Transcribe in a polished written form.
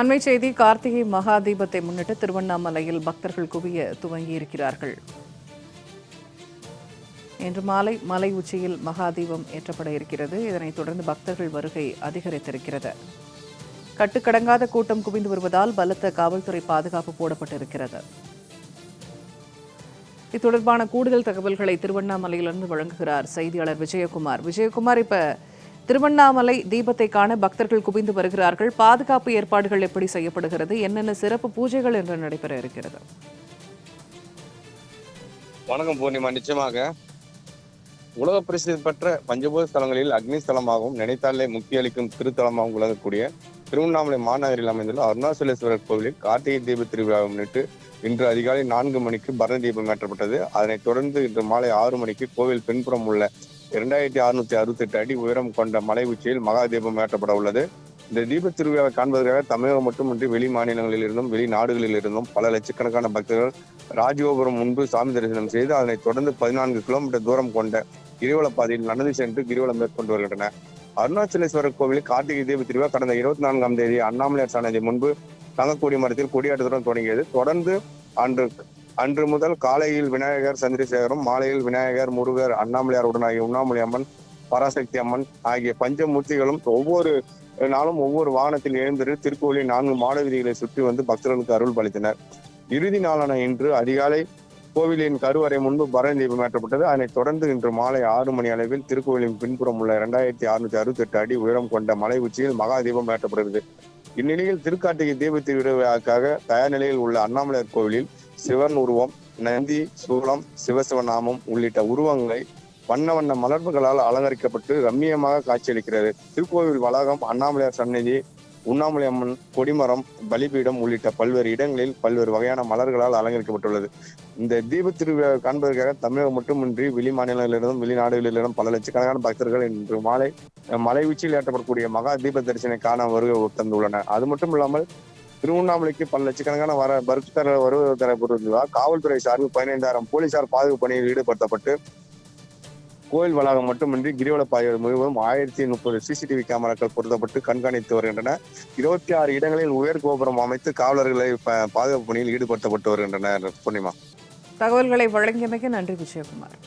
அண்மை செய்தி. கார்த்திகை மகா தீபத்தை முன்னிட்டு திருவண்ணாமலையில் பக்தர்கள் குவிய துவங்கியிருக்கிறார்கள். இன்று மாலை மலை உச்சியில் மகா தீபம் ஏற்றப்பட இருக்கிறது. இதனைத் தொடர்ந்து பக்தர்கள் வருகை அதிகரித்திருக்கிறது. கட்டுக்கடங்காத கூட்டம் குவிந்து வருவதால் பலத்த காவல்துறை பாதுகாப்பு போடப்பட்டிருக்கிறது. இது தொடர்பான கூடுதல் தகவல்களை திருவண்ணாமலையிலிருந்து வழங்குகிறார் செய்தியாளர் விஜயகுமார். விஜயகுமார், இப்ப திருவண்ணாமலை தீபத்தை காண பக்தர்கள் குவிந்து வருகிறார்கள். பாதுகாப்பு ஏற்பாடுகள் எப்படி செய்யப்படுகிறது? என்னென்ன சிறப்பு பூஜைகள் என்று நடைபெற இருக்கிறது? வணக்கம் பூர்ணிமா. நிச்சயமாக உலக பிரசித்தி பெற்ற பஞ்சபூத ஸ்தலங்களில் அக்னி ஸ்தலமாகவும் நினைத்தாலே முக்கிய அளிக்கும் திருத்தலமாகவும் விளங்கக்கூடிய திருவண்ணாமலை மாநகரில் அமைந்துள்ள அருணாச்சலேஸ்வரர் கோவிலில் கார்த்திகை தீப திருவிழாவை முன்னிட்டு இன்று அதிகாலை 4 மணிக்கு பரணி தீபம் ஏற்றப்பட்டது. அதனைத் தொடர்ந்து இன்று மாலை 6 மணிக்கு கோவில் பின்புறம் உள்ள 2668 அடி உயரம் கொண்ட மலை உச்சியில் மகா தீபம் ஏற்றப்பட உள்ளது. இந்த தீப திருவிழாவை காண்பதற்காக தமிழகம் மட்டுமின்றி வெளி மாநிலங்களில் இருந்தும் வெளிநாடுகளில் இருந்தும் பல லட்சக்கணக்கான பக்தர்கள் ராஜகோபுரம் முன்பு சாமி தரிசனம் செய்து அதனைத் தொடர்ந்து 14 கிலோமீட்டர் தூரம் கொண்ட கிரிவல பாதையில் நடந்து சென்று கிரிவலம் மேற்கொண்டு வருகின்றனர். அருணாச்சலேஸ்வரர் கோவிலில் கார்த்திகை தீப திருவிழா கடந்த 24ஆம் தேதி அண்ணாமலையார் சன்னதி முன்பு தங்கக்கொடி மரத்தில் கொடியாட்டத்துடன் தொடங்கியது. தொடர்ந்து அன்று முதல் காலையில் விநாயகர் சந்திரசேகரம், மாலையில் விநாயகர், முருகர், அண்ணாமலையாருடன் ஆகிய உண்ணாமலை அம்மன், பராசக்தி அம்மன் ஆகிய பஞ்சமூர்த்திகளும் ஒவ்வொரு நாளும் ஒவ்வொரு வாகனத்தில் எழுந்திரு திருக்கோவிலின் 4 மாட வீதிகளை சுற்றி வந்து பக்தர்களுக்கு அருள் பாலித்தனர். இறுதி நாளான இன்று அதிகாலை கோவிலின் கருவறை முன்பு பரணி தீபம் ஏற்றப்பட்டது. அதனைத் தொடர்ந்து இன்று மாலை 6 மணி அளவில் திருக்கோவிலின் பின்புறம் உள்ள 2668 அடி உயரம் கொண்ட மலை உச்சியில் மகா தீபம் ஏற்றப்படுகிறது. இந்நிலையில் திருக்கார்த்திகை தீப திருவிழாவுக்காக தயார் நிலையில் உள்ள அண்ணாமலையார் கோவிலில் சிவன் உருவம், நந்தி, சூலம், சிவசிவநாமம் உள்ளிட்ட உருவங்களை வண்ண வண்ண மலர்களால் அலங்கரிக்கப்பட்டு ரம்மியமாக காட்சியளிக்கிறது. திருக்கோவில் வளாகம், அண்ணாமலையார் சன்னதி, உண்ணாமலை அம்மன் கொடிமரம், பலிபீடம் உள்ளிட்ட பல்வேறு இடங்களில் பல்வேறு வகையான மலர்களால் அலங்கரிக்கப்பட்டுள்ளது. இந்த தீப திருவிழா காண்பதற்காக தமிழகம் மட்டுமின்றி வெளி மாநிலங்களிலிருந்தும் வெளிநாடுகளிலிருந்தும் பல லட்சக்கணக்கான பக்தர்கள் இன்று மாலை மலை உச்சியில் ஏற்றப்படக்கூடிய மகா தீப தரிசனை காண வருகை தந்துள்ளனர். அது மட்டும் இல்லாமல் திருவண்ணாமலைக்கு பல லட்சக்கணக்கான பக்தர்கள் வருவது தரப்பட்டுள்ளதால் காவல்துறை சார்பில் 15,000 போலீசார் பாதுகாப்பு பணியில் ஈடுபடுத்தப்பட்டு கோயில் வளாகம் மட்டுமின்றி கிரிவல பாதைகள் முழுவதும் 1030 CCTV கேமராக்கள் பொருத்தப்பட்டு கண்காணித்து வருகின்றன. 26 இடங்களில் உயர் கோபுரம் அமைத்து காவலர்களை பாதுகாப்பு பணியில் ஈடுபடுத்தப்பட்டு வருகின்றனர். பூர்ணிமா, தகவல்களை வழங்கியமைக்கு நன்றி விஜயகுமார்.